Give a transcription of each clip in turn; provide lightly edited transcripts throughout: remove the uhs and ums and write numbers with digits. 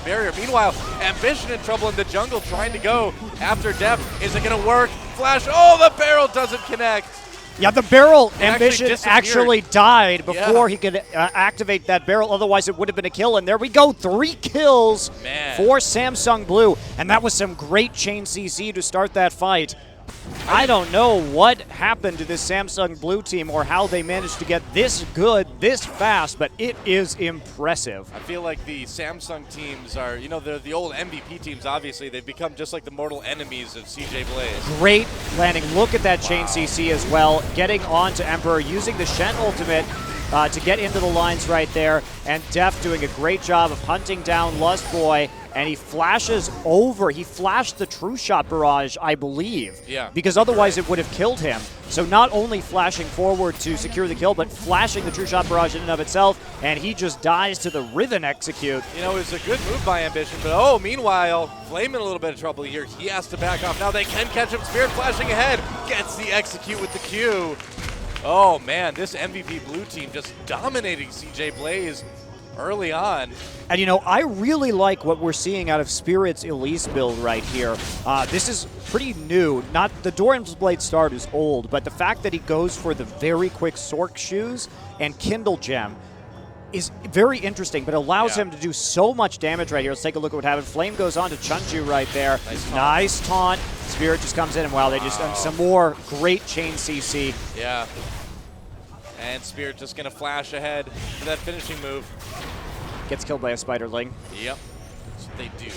that barrier. Meanwhile, Ambition in trouble in the jungle, trying to go after Deft. Is it going to work? Flash. Oh, the barrel doesn't connect. Yeah, the barrel Ambition actually died before he could activate that barrel. Otherwise, it would have been a kill. And there we go. 3 kills for Samsung Blue. And that was some great chain CC to start that fight. I don't know what happened to this Samsung Blue team or how they managed to get this good this fast, but it is impressive. I feel like the Samsung teams are, you know, they're the old MVP teams, obviously. They've become just like the mortal enemies of CJ Blaze. Great landing. Look at that chain CC as well. Getting on to Emperor, using the Shen ultimate to get into the lines right there. And Def doing a great job of hunting down Lust Boy. And he flashes over. He flashed the True Shot barrage, I believe. Yeah. Because otherwise it would have killed him. So not only flashing forward to secure the kill, but flashing the True Shot barrage in and of itself. And he just dies to the Riven execute. You know, it's a good move by Ambition. But oh, meanwhile, Flame in a little bit of trouble here. He has to back off. Now they can catch him. Spirit flashing ahead. Gets the execute with the Q. Oh, man, this MVP Blue team just dominating CJ Blaze early on. And you know, I really like what we're seeing out of Spirit's Elise build right here. This is pretty new. Not the Doran's Blade start is old, but the fact that he goes for the very quick Sork shoes and Kindle Gem is very interesting, but allows him to do so much damage right here. Let's take a look at what happened. Flame goes on to Chunju right there. Nice taunt. Spirit just comes in, and wow, they just done some more great chain CC. Yeah. And Spirit just going to flash ahead for that finishing move. Gets killed by a Spiderling. Yep. That's what they do.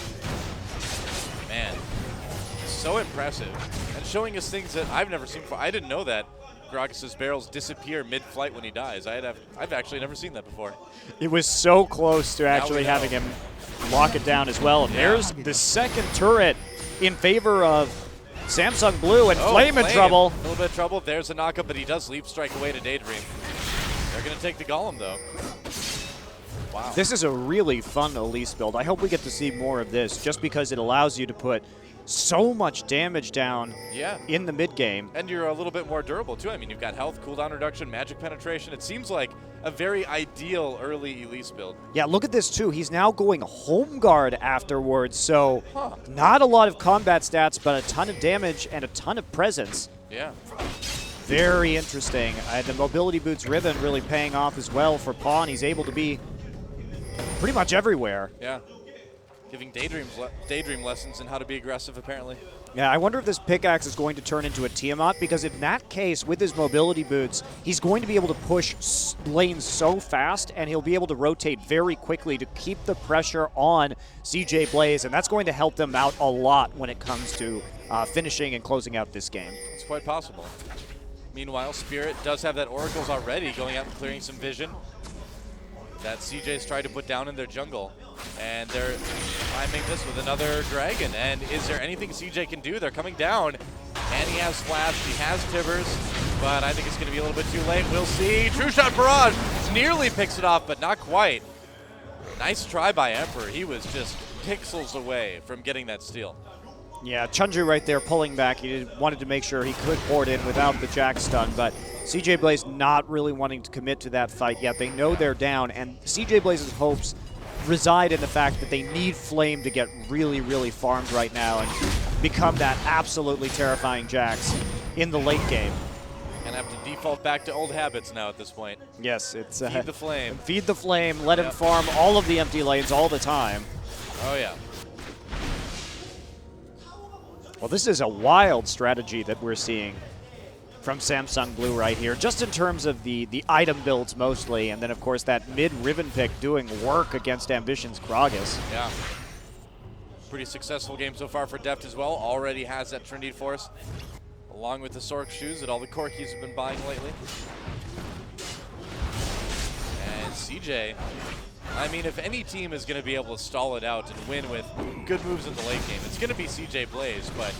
Man, so impressive. And showing us things that I've never seen before. I didn't know that Gragas's barrels disappear mid-flight when he dies. I've actually never seen that before. It was so close to actually having him lock it down as well. And there's the second turret in favor of Samsung Blue, and Flame in trouble. A little bit of trouble. There's a knockup, but he does leap strike away to Daydream. They're going to take the Golem, though. Wow. This is a really fun Elise build. I hope we get to see more of this, just because it allows you to put so much damage down in the mid game. And you're a little bit more durable, too. I mean, you've got health, cooldown reduction, magic penetration. It seems like a very ideal early Elise build. Yeah, look at this, too. He's now going Home Guard afterwards, so not a lot of combat stats, but a ton of damage and a ton of presence. Yeah. Very interesting. The mobility boots Riven really paying off as well for Pawn. He's able to be pretty much everywhere. Yeah. Giving Daydream lessons in how to be aggressive, apparently. Yeah, I wonder if this pickaxe is going to turn into a Tiamat, because in that case, with his mobility boots, he's going to be able to push lanes so fast, and he'll be able to rotate very quickly to keep the pressure on CJ Blaze, and that's going to help them out a lot when it comes to finishing and closing out this game. It's quite possible. Meanwhile, Spirit does have that Oracles already, going out and clearing some vision that CJ's tried to put down in their jungle. And they're timing this with another Dragon. And is there anything CJ can do? They're coming down. And he has Flash, he has Tibbers, but I think it's going to be a little bit too late. We'll see. True Shot Barrage nearly picks it off, but not quite. Nice try by Emperor. He was just pixels away from getting that steal. Yeah, Chunju right there pulling back. He wanted to make sure he could port in without the Jack stun, but CJ Blaze not really wanting to commit to that fight yet. They know they're down, and CJ Blaze's hopes reside in the fact that they need Flame to get really, really farmed right now and become that absolutely terrifying Jax in the late game. Gonna have to default back to old habits now at this point. Yes, it's feed the Flame. Feed the Flame, let him farm all of the empty lanes all the time. Oh yeah. Well, this is a wild strategy that we're seeing from Samsung Blue right here, just in terms of the item builds mostly, and then of course that mid-Riven pick doing work against Ambition's Gragas. Yeah. Pretty successful game so far for Deft as well. Already has that Trinity Force, along with the Sork shoes that all the Corkis have been buying lately. And CJ, I mean, if any team is going to be able to stall it out and win with good moves in the late game, it's going to be CJ Blaze, but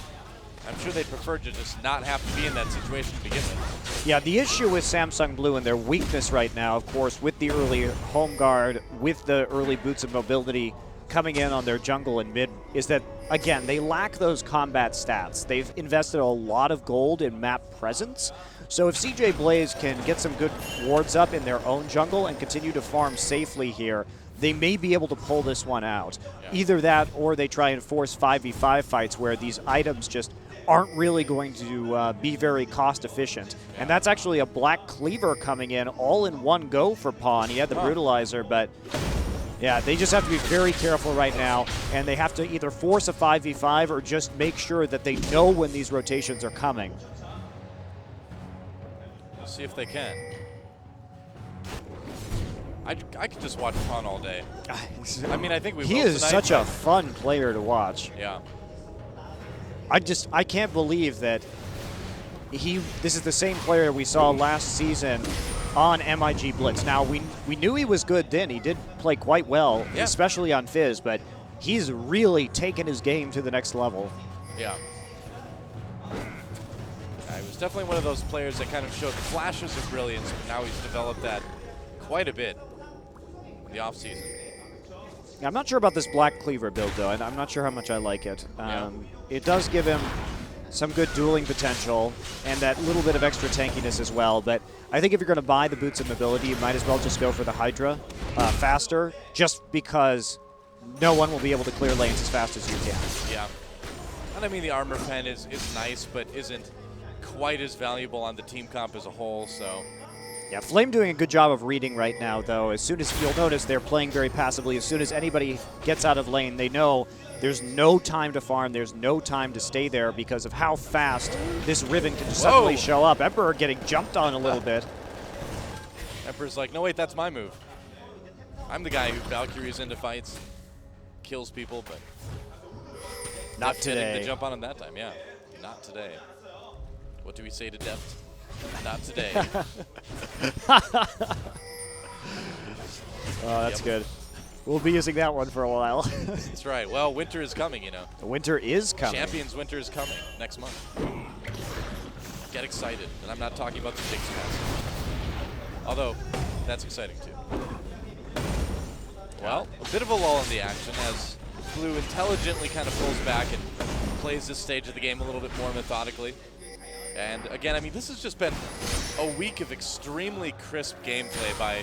I'm sure they'd prefer to just not have to be in that situation to begin with. Yeah, the issue with Samsung Blue and their weakness right now, of course, with the early home guard, with the early boots of mobility coming in on their jungle and mid, is that, again, they lack those combat stats. They've invested a lot of gold in map presence. So if CJ Blaze can get some good wards up in their own jungle and continue to farm safely here, they may be able to pull this one out. Yeah. Either that or they try and force 5v5 fights where these items just aren't really going to be very cost efficient. And that's actually a Black Cleaver coming in all in one go for Pawn. He had the Brutalizer, but yeah, they just have to be very careful right now, and they have to either force a 5v5 or just make sure that they know when these rotations are coming. Let's see if they can. I could just watch Pawn all day. I mean, I think we will He is tonight, such a fun player to watch. Yeah. I can't believe that this is the same player we saw last season on MIG Blitz. Now, we knew he was good then. He did play quite well, yeah, especially on Fizz, but he's really taken his game to the next level. Yeah. He was definitely one of those players that kind of showed flashes of brilliance, but now he's developed that quite a bit in the offseason. Yeah, I'm not sure about this Black Cleaver build, though, and I'm not sure how much I like it. It does give him some good dueling potential and that little bit of extra tankiness as well, but I think if you're going to buy the Boots of Mobility, you might as well just go for the Hydra faster, just because no one will be able to clear lanes as fast as you can. Yeah. And I mean, the armor pen is nice, but isn't quite as valuable on the team comp as a whole, so. Yeah, Flame doing a good job of reading right now, though. As soon as you'll notice, they're playing very passively. As soon as anybody gets out of lane, they know there's no time to farm. There's no time to stay there because of how fast this Riven can just suddenly show up. Emperor getting jumped on a little bit. Emperor's like, no, wait, that's my move. I'm the guy who Valkyries into fights, kills people, but not Deft today. getting the jump on him that time, yeah. Not today. What do we say to Deft? Not today. Oh, that's good. We'll be using that one for a while. That's right. Well, winter is coming, you know. The winter is coming. Champions winter is coming next month. Get excited. And I'm not talking about the Jinx Pass. Although, that's exciting too. Well, a bit of a lull in the action as Blue intelligently kind of pulls back and plays this stage of the game a little bit more methodically. And again, I mean, this has just been a week of extremely crisp gameplay by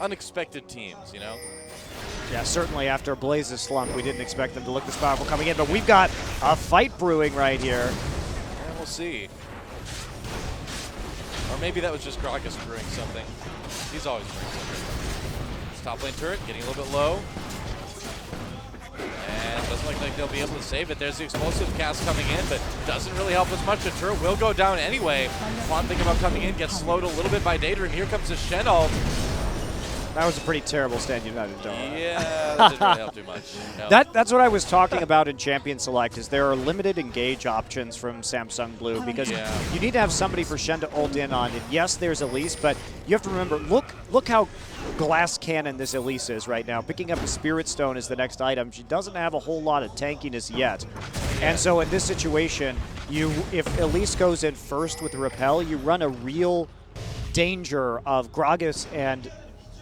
unexpected teams, you know? Yeah, certainly after Blaze's slump, we didn't expect them to look this powerful coming in, but we've got a fight brewing right here. And we'll see. Or maybe that was just Gragas brewing something. He's always brewing something. This top lane turret getting a little bit low. And doesn't look like they'll be able to save it. There's the explosive cast coming in, but doesn't really help as much. The turret will go down anyway. Quan thinking about coming in, gets slowed a little bit by Daedra, and here comes the Shen ult. That was a pretty terrible Stand United dome. Yeah, that didn't really help too much. No. That's what I was talking about in Champion Select, is there are limited engage options from Samsung Blue, because you need to have somebody for Shen to ult in on. And yes, there's Elise, but you have to remember, look how glass cannon this Elise is right now. Picking up a Spirit Stone is the next item. She doesn't have a whole lot of tankiness yet. And so in this situation, if Elise goes in first with the Repel, you run a real danger of Gragas and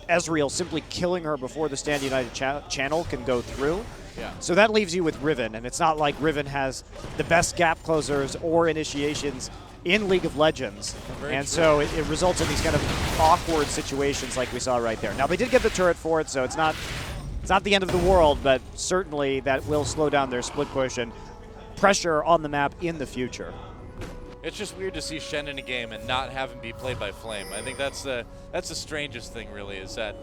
Ezreal simply killing her before the Stand United channel can go through. Yeah. So that leaves you with Riven, and it's not like Riven has the best gap closers or initiations in League of Legends. And so it results in these kind of awkward situations like we saw right there. Now, they did get the turret for it, so it's not the end of the world, but certainly that will slow down their split push and pressure on the map in the future. It's just weird to see Shen in a game and not have him be played by Flame. I think that's the strangest thing, really, is that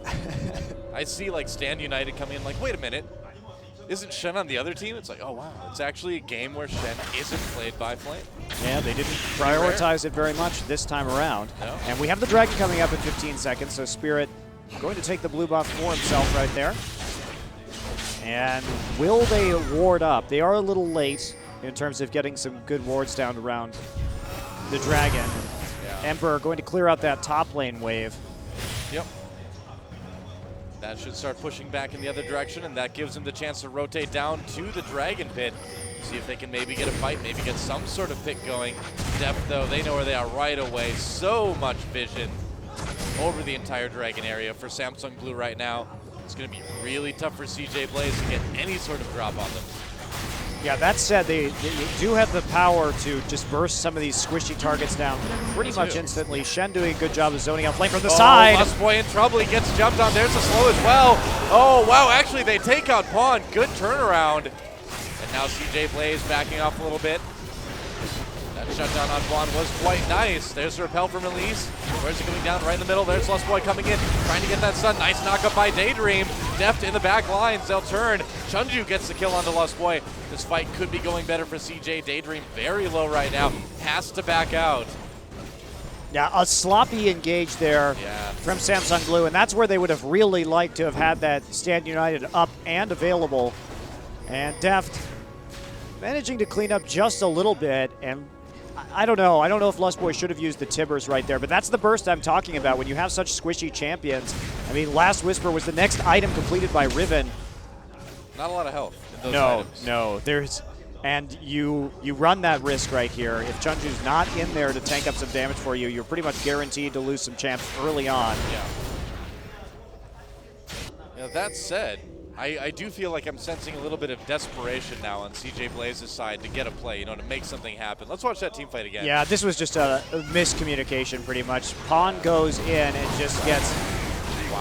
I see like Stand United coming in like, wait a minute, isn't Shen on the other team? It's like, oh wow, it's actually a game where Shen isn't played by Flame. Yeah, they didn't prioritize it very much this time around. No. And we have the Dragon coming up in 15 seconds, so Spirit going to take the blue buff for himself right there. And will they ward up? They are a little late in terms of getting some good wards down around the Dragon. Yeah. Emperor going to clear out that top lane wave. Yep. That should start pushing back in the other direction, and that gives them the chance to rotate down to the Dragon Pit. See if they can maybe get a fight, maybe get some sort of pick going. Depth, though, they know where they are right away. So much vision over the entire Dragon area for Samsung Blue right now. It's going to be really tough for CJ Blaze to get any sort of drop on them. Yeah, that said, they do have the power to just burst some of these squishy targets down pretty much instantly. Shen doing a good job of zoning out Flame from the side. Lustboy in trouble. He gets jumped on. There's a slow as well. Oh, wow. Actually, they take out Pawn. Good turnaround. And now CJ Blaze backing off a little bit. That shutdown on Pawn was quite nice. There's the repel from Elise. Where's it coming down? Right in the middle. There's Lustboy coming in, trying to get that stun. Nice knockup by Daydream. Deft in the back lines. They'll turn. Chunju gets the kill onto Lustboy. This fight could be going better for CJ. Daydream very low right now. Has to back out. Yeah, a sloppy engage there from Samsung Blue, and that's where they would have really liked to have had that Stand United up and available. And Deft managing to clean up just a little bit, and I don't know. I don't know if Lustboy should have used the Tibbers right there, but that's the burst I'm talking about when you have such squishy champions. I mean, Last Whisper was the next item completed by Riven. Not a lot of health in those items. No. And you run that risk right here. If Chunju's not in there to tank up some damage for you, you're pretty much guaranteed to lose some champs early on. Yeah. That said, I do feel like I'm sensing a little bit of desperation now on CJ Blaze's side to get a play, to make something happen. Let's watch that team fight again. Yeah, this was just a miscommunication pretty much. Pawn goes in and just gets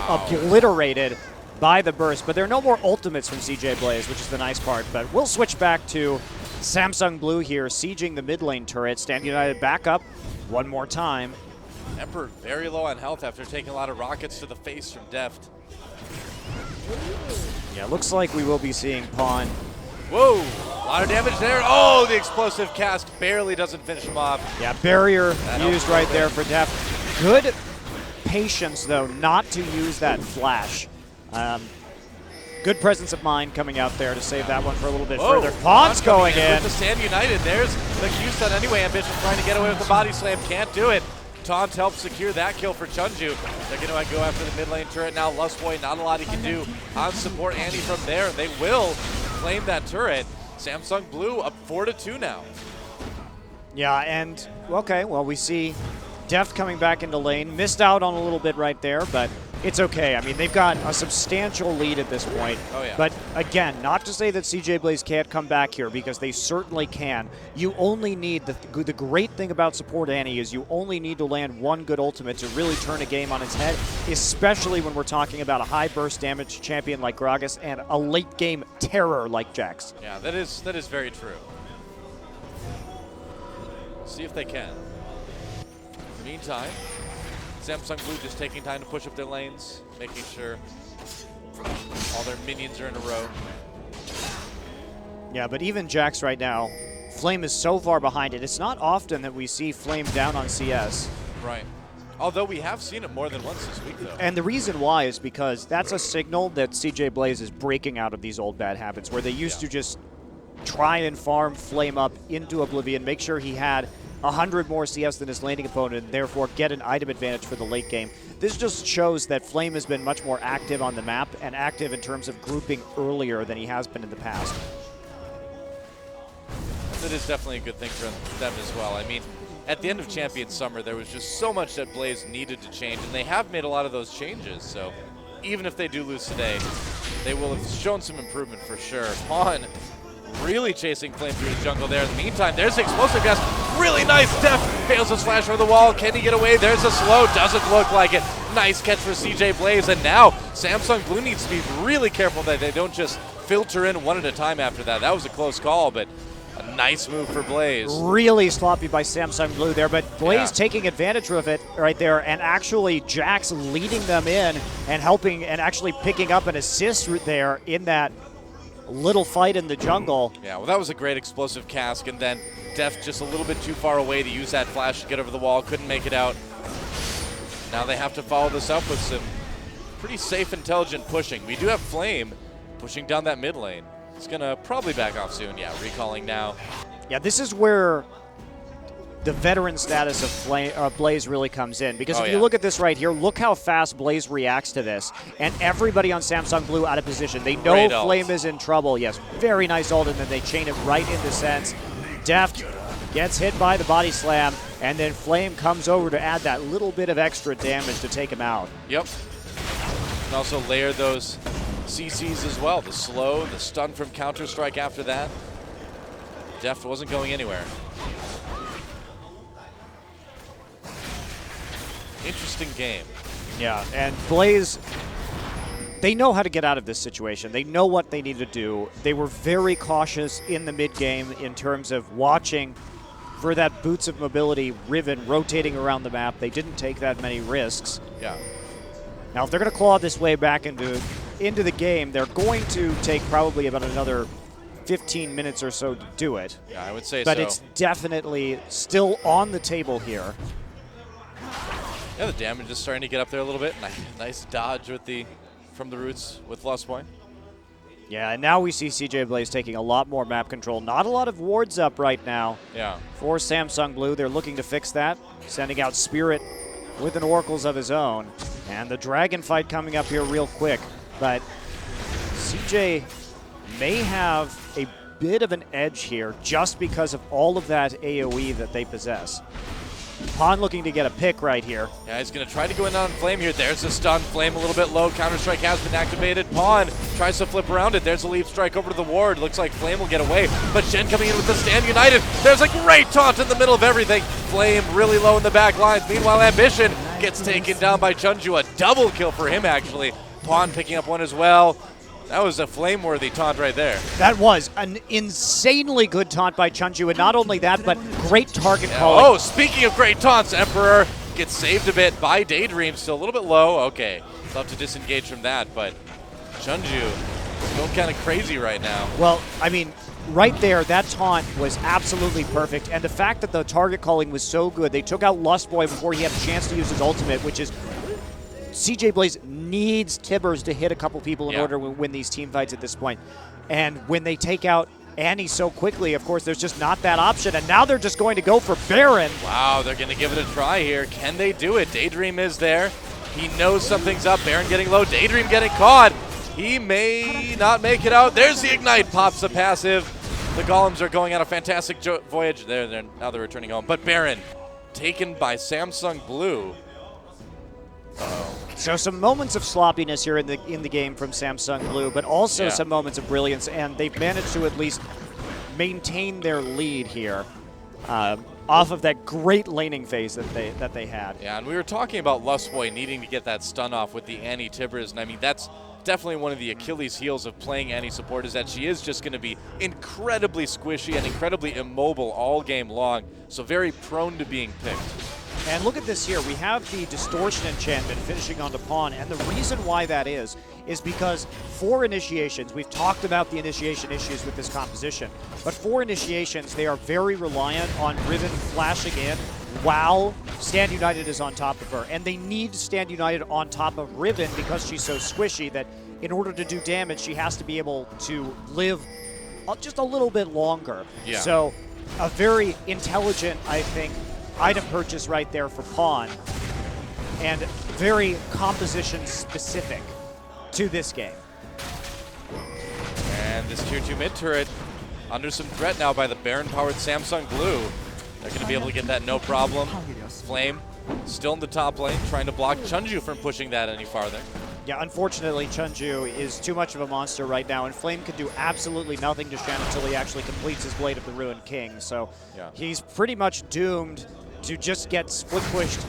obliterated by the burst, but there are no more ultimates from CJ Blaze, which is the nice part. But we'll switch back to Samsung Blue here, sieging the mid lane turret. Stand United back up one more time. Emperor very low on health after taking a lot of rockets to the face from Deft. Yeah, looks like we will be seeing Pawn. Whoa, a lot of damage there. Oh, the explosive cast barely doesn't finish him off. Yeah, barrier used right there for Deft. Good patience, though, not to use that flash. Good presence of mind coming out there to save that one for a little bit further. Pawn's going in. With the Stand United, there's the Q stun anyway. Ambition trying to get away with the body slam, can't do it. Taunt helps secure that kill for Chunju. They're going to go after the mid lane turret now. Lustboy, not a lot he can do on support Annie from there. They will claim that turret. Samsung Blue up 4-2 now. Yeah, and okay, well, we see Deft coming back into lane. Missed out on a little bit right there, but it's okay. I mean, they've got a substantial lead at this point. Oh, yeah. But again, not to say that CJ Blaze can't come back here, because they certainly can. You only need, the great thing about support Annie is you only need to land one good ultimate to really turn a game on its head, especially when we're talking about a high burst damage champion like Gragas and a late game terror like Jax. Yeah, that is very true. See if they can. In the meantime, Samsung Blue just taking time to push up their lanes, making sure all their minions are in a row. Yeah, but even Jax right now, Flame is so far behind it. It's not often that we see Flame down on CS. Right. Although we have seen it more than once this week, though. And the reason why is because that's a signal that CJ Blaze is breaking out of these old bad habits where they used to just try and farm Flame up into Oblivion, make sure he had 100 more CS than his laning opponent, and therefore get an item advantage for the late game. This just shows that Flame has been much more active on the map and active in terms of grouping earlier than he has been in the past. That is definitely a good thing for them as well. I mean, at the end of Champion Summer, there was just so much that Blaze needed to change, and they have made a lot of those changes. So even if they do lose today, they will have shown some improvement for sure. Pawn really chasing Flame through the jungle there. In the meantime, there's the explosive gas. Really nice. Deft fails to slash over the wall. Can he get away? There's a slow. Doesn't look like it. Nice catch for CJ Blaze. And now Samsung Blue needs to be really careful that they don't just filter in one at a time after that. That was a close call, but a nice move for Blaze. Really sloppy by Samsung Blue there, but Blaze taking advantage of it right there, and actually Jax leading them in and helping and actually picking up an assist there in that little fight in the jungle. Yeah, well, that was a great explosive cask, and then Deft just a little bit too far away to use that flash to get over the wall. Couldn't make it out. Now they have to follow this up with some pretty safe, intelligent pushing. We do have Flame pushing down that mid lane. He's going to probably back off soon. Yeah, recalling now. Yeah, this is where the veteran status of Blaze really comes in. Because if you look at this right here, look how fast Blaze reacts to this. And everybody on Samsung Blue out of position. They know Flame is in trouble. Yes, very nice ult, and then they chain it right into sense. Deft gets hit by the body slam, and then Flame comes over to add that little bit of extra damage to take him out. Yep. And also layer those CCs as well. The slow, the stun from Counter-Strike after that. Deft wasn't going anywhere. Interesting game. Yeah, and Blaze, they know how to get out of this situation. They know what they need to do. They were very cautious in the mid-game in terms of watching for that Boots of Mobility Riven rotating around the map. They didn't take that many risks. Yeah. Now, if they're going to claw this way back into the game, they're going to take probably about another 15 minutes or so to do it. Yeah, I would say but so. But it's definitely still on the table here. Yeah, the damage is starting to get up there a little bit. Nice dodge with from the roots with Lustboy. Yeah, and now we see CJ Blaze taking a lot more map control. Not a lot of wards up right now. Yeah. For Samsung Blue, they're looking to fix that, sending out Spirit with an Oracles of his own. And the Dragon fight coming up here real quick. But CJ may have a bit of an edge here just because of all of that AoE that they possess. Pawn looking to get a pick right here. Yeah, he's going to try to go in on Flame here. There's a stun. Flame a little bit low. Counter-Strike has been activated. Pawn tries to flip around it. There's a Leap Strike over to the ward. Looks like Flame will get away. But Shen coming in with the Stand United. There's a great taunt in the middle of everything. Flame really low in the back lines. Meanwhile, Ambition gets taken down by Chunju. A double kill for him, actually. Pawn picking up one as well. That was a flame-worthy taunt right there. That was an insanely good taunt by Chunju, and not only that, but great target calling. Oh, speaking of great taunts, Emperor gets saved a bit by Daydream, still a little bit low. Okay, tough to disengage from that, but Chunju is going kind of crazy right now. Well, I mean, right there, that taunt was absolutely perfect, and the fact that the target calling was so good, they took out Lustboy before he had a chance to use his ultimate, which is CJ Blaze needs Tibbers to hit a couple people in order to win these team fights at this point. And when they take out Annie so quickly, of course, there's just not that option. And now they're just going to go for Baron. Wow, they're going to give it a try here. Can they do it? Daydream is there. He knows something's up. Baron getting low. Daydream getting caught. He may not make it out. There's the Ignite. Pops the passive. The Golems are going on a fantastic voyage. Now they're returning home. But Baron taken by Samsung Blue. Uh-oh. So some moments of sloppiness here in the game from Samsung Blue, but also some moments of brilliance, and they've managed to at least maintain their lead here off of that great laning phase that they had. Yeah, and we were talking about Lustboy needing to get that stun off with the Annie Tibbers, and I mean that's definitely one of the Achilles heels of playing Annie support is that she is just going to be incredibly squishy and incredibly immobile all game long, so very prone to being picked. And look at this here. We have the Distortion enchantment finishing on the Pawn, and the reason why that is because for initiations, we've talked about the initiation issues with this composition, but for initiations, they are very reliant on Riven flashing in while Stand United is on top of her. And they need Stand United on top of Riven because she's so squishy that in order to do damage, she has to be able to live just a little bit longer. Yeah. So a very intelligent, I think, item purchase right there for Pawn, and very composition specific to this game. And this tier 2 mid turret under some threat now by the Baron-powered Samsung Blue. They're going to be able to get that no problem. Flame still in the top lane, trying to block Chunju from pushing that any farther. Yeah, unfortunately, Chunju is too much of a monster right now, and Flame can do absolutely nothing to Shen until he actually completes his Blade of the Ruined King. So he's pretty much doomed to just get split pushed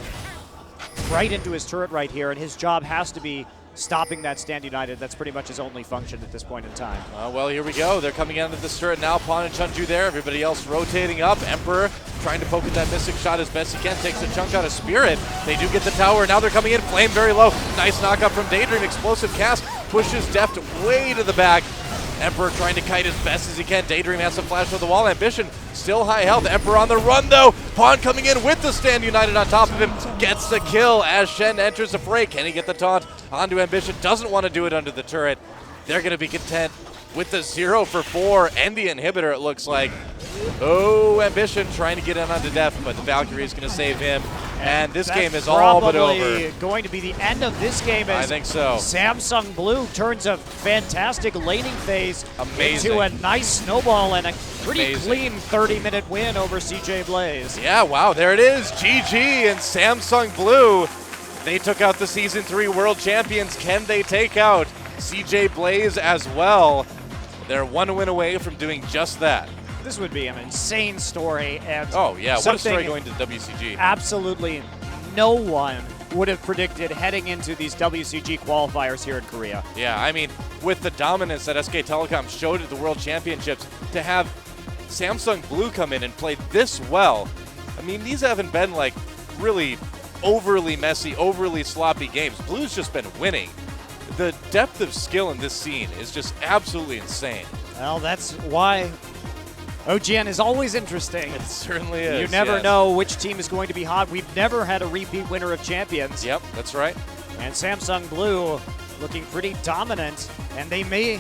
right into his turret right here, and his job has to be stopping that Stand United. That's pretty much his only function at this point in time. Well, here we go. They're coming into this turret now. Pawn and Chunju there. Everybody else rotating up. Emperor trying to poke at that Mystic Shot as best he can. Takes a chunk out of Spirit. They do get the tower. Now they're coming in. Flame very low. Nice knockup from Daydream. Explosive cast. Pushes Deft way to the back. Emperor trying to kite as best as he can. Daydream has some flash for the wall. Ambition still high health. Emperor on the run though. Pawn coming in with the Stand United on top of him. Gets the kill as Shen enters the fray. Can he get the taunt onto Ambition? Doesn't want to do it under the turret. They're going to be content with the 0 for 4 and the inhibitor, it looks like. Oh, Ambition trying to get in onto Deft, but the Valkyrie is going to save him. And this game is all but over. Probably going to be the end of this game as I think so. Samsung Blue turns a fantastic laning phase into a nice snowball and a pretty clean 30-minute win over CJ Blaze. Yeah, wow, there it is. GG and Samsung Blue. They took out the Season 3 World Champions. Can they take out CJ Blaze as well? They're one win away from doing just that. This would be an insane story. And oh, yeah. What a story something going to WCG. absolutely no one would have predicted heading into these WCG qualifiers here in Korea. Yeah, I mean, with the dominance that SK Telecom showed at the World Championships, to have Samsung Blue come in and play this well, I mean, these haven't been like really overly messy, overly sloppy games. Blue's just been winning. The depth of skill in this scene is just absolutely insane. Well, that's why OGN is always interesting. It certainly is. You never yes. know which team is going to be hot. We've never had a repeat winner of champions. Yep, that's right. And Samsung Blue looking pretty dominant, and they may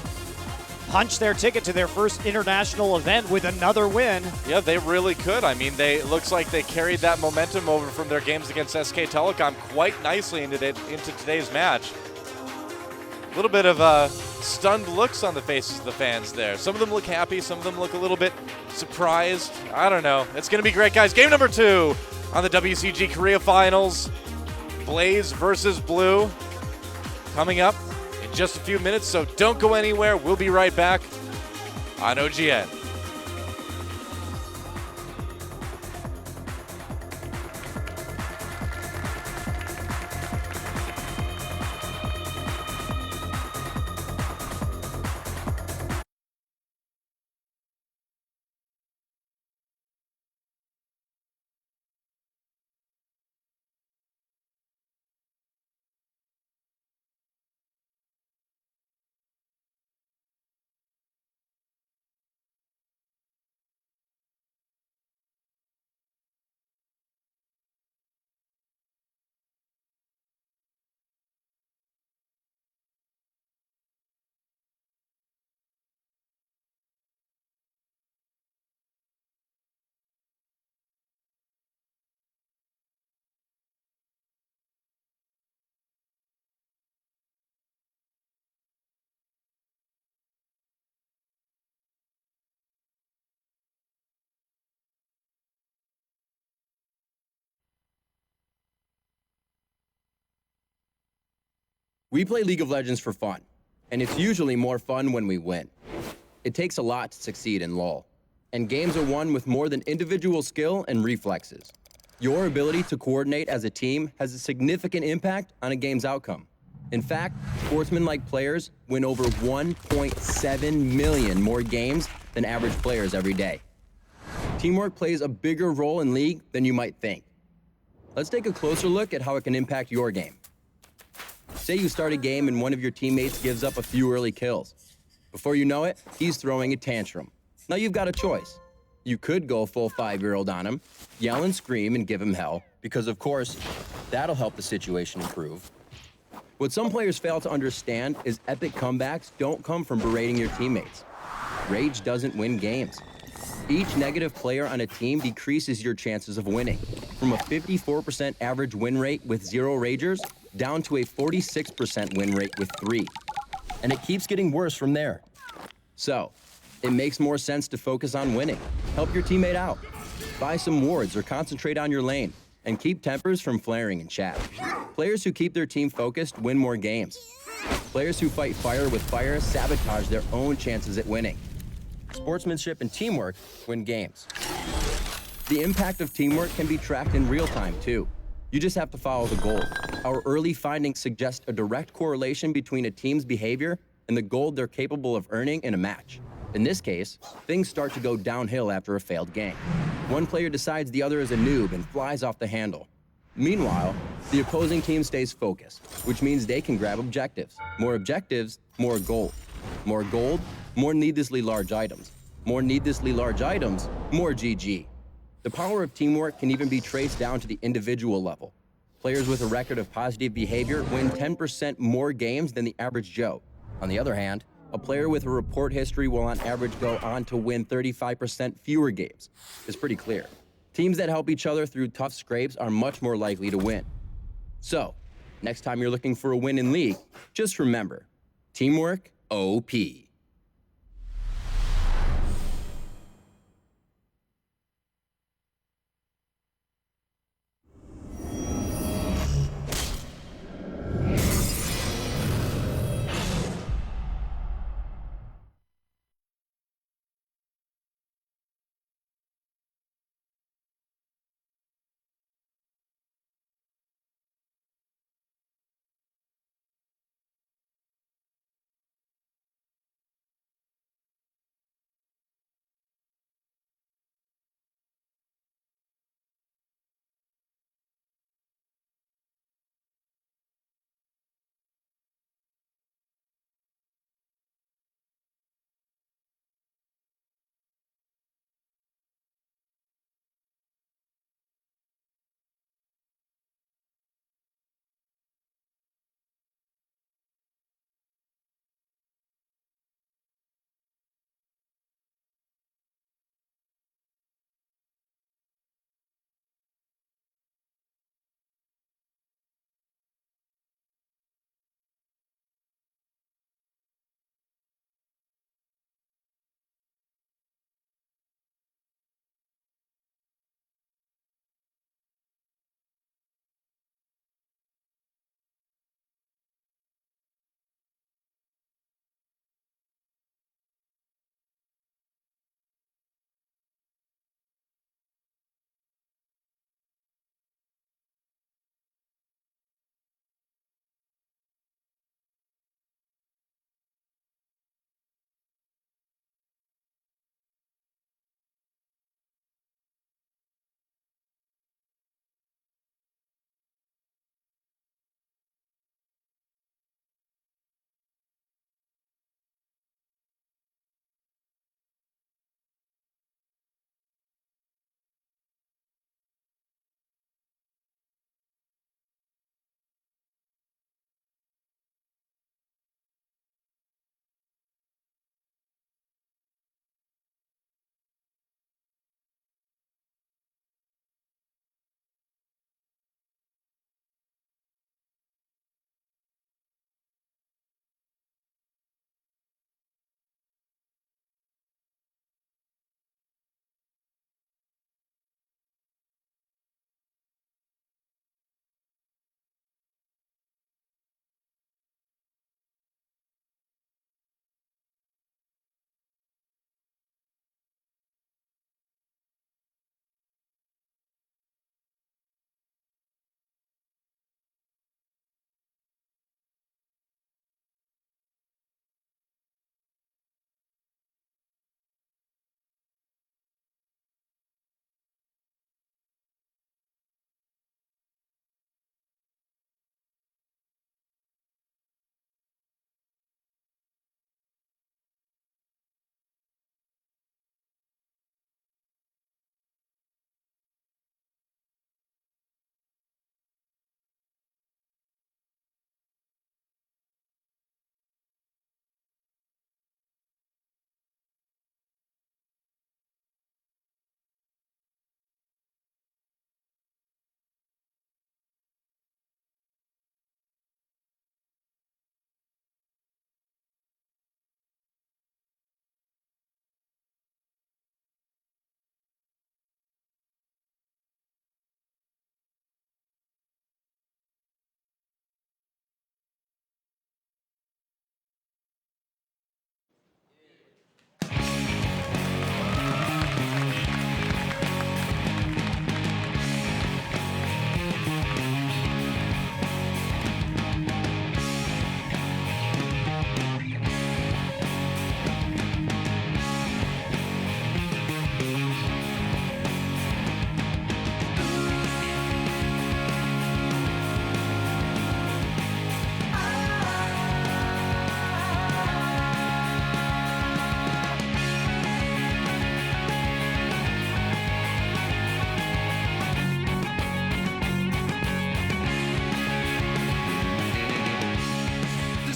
punch their ticket to their first international event with another win. Yeah, they really could. I mean, it looks like they carried that momentum over from their games against SK Telecom quite nicely into today's match. A little bit of stunned looks on the faces of the fans there. Some of them look happy, some of them look a little bit surprised. I don't know. It's going to be great, guys. Game number 2 on the WCG Korea Finals. Blaze versus Blue coming up in just a few minutes, so don't go anywhere. We'll be right back on OGN. We play League of Legends for fun, and it's usually more fun when we win. It takes a lot to succeed in LoL, and games are won with more than individual skill and reflexes. Your ability to coordinate as a team has a significant impact on a game's outcome. In fact, sportsman-like players win over 1.7 million more games than average players every day. Teamwork plays a bigger role in League than you might think. Let's take a closer look at how it can impact your game. Say you start a game and one of your teammates gives up a few early kills. Before you know it, he's throwing a tantrum. Now you've got a choice. You could go full 5-year-old on him, yell and scream and give him hell, because of course, that'll help the situation improve. What some players fail to understand is epic comebacks don't come from berating your teammates. Rage doesn't win games. Each negative player on a team decreases your chances of winning, from a 54% average win rate with 0 ragers down to a 46% win rate with 3. And it keeps getting worse from there. So, it makes more sense to focus on winning. Help your teammate out. Buy some wards or concentrate on your lane, and keep tempers from flaring in chat. Players who keep their team focused win more games. Players who fight fire with fire sabotage their own chances at winning. Sportsmanship and teamwork win games. The impact of teamwork can be tracked in real time, too. You just have to follow the goal. Our early findings suggest a direct correlation between a team's behavior and the gold they're capable of earning in a match. In this case, things start to go downhill after a failed game. One player decides the other is a noob and flies off the handle. Meanwhile, the opposing team stays focused, which means they can grab objectives. More objectives, more gold. More gold, more needlessly large items. More needlessly large items, more GG. The power of teamwork can even be traced down to the individual level. Players with a record of positive behavior win 10% more games than the average Joe. On the other hand, a player with a report history will on average go on to win 35% fewer games. It's pretty clear. Teams that help each other through tough scrapes are much more likely to win. So, next time you're looking for a win in League, just remember, teamwork, OP.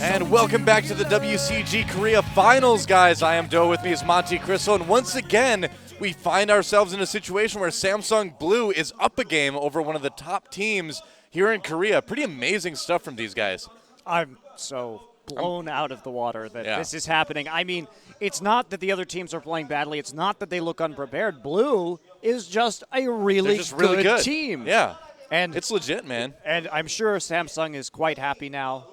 And welcome back to the WCG Korea Finals, guys. I am Doe, with me is Monty Crystal, and once again, we find ourselves in a situation where Samsung Blue is up a game over one of the top teams here in Korea. Pretty amazing stuff from these guys. I'm so blown out of the water that Yeah. this is happening. I mean, it's not that the other teams are playing badly. It's not that they look unprepared. Blue is just a really, They're just really good team. Yeah, And it's legit, man. And I'm sure Samsung is quite happy now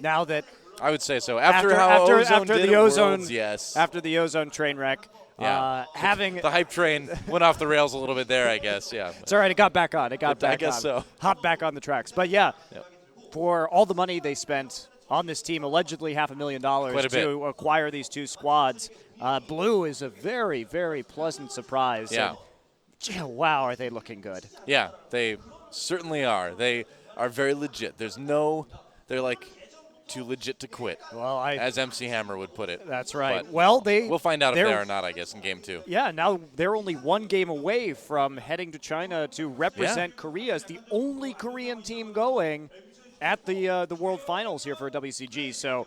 that I would say so. After Ozone did the at ozone, Worlds, yes. after the ozone train wreck, Yeah. having The hype train went off the rails a little bit there, I guess. Yeah. it's all right. It got back on. It got back on. I guess so. Hopped back on the tracks. But yeah, Yep. for all the money they spent on this team, allegedly $500,000 Quite a bit. to acquire these two squads, Blue is a very, very pleasant surprise. Yeah. And, gee, wow, are they looking good? Yeah, they certainly are. They are very legit. They're like too legit to quit, Well, as MC Hammer would put it. that's right. But Well, we'll find out if they they're- are or not, I guess, in game 2. Yeah, now they're only one game away from heading to China to represent Korea as the only Korean team going at the World Finals here for WCG. So,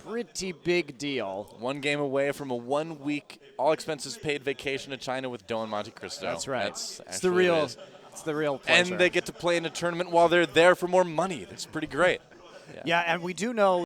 pretty big deal. One game away from a 1-week, all-expenses-paid vacation to China with Doe and Monte Cristo. That's right. That's It's the actually what it real. is. It's the real pleasure. And they get to play in a tournament while they're there for more money. That's pretty great. Yeah, and we do know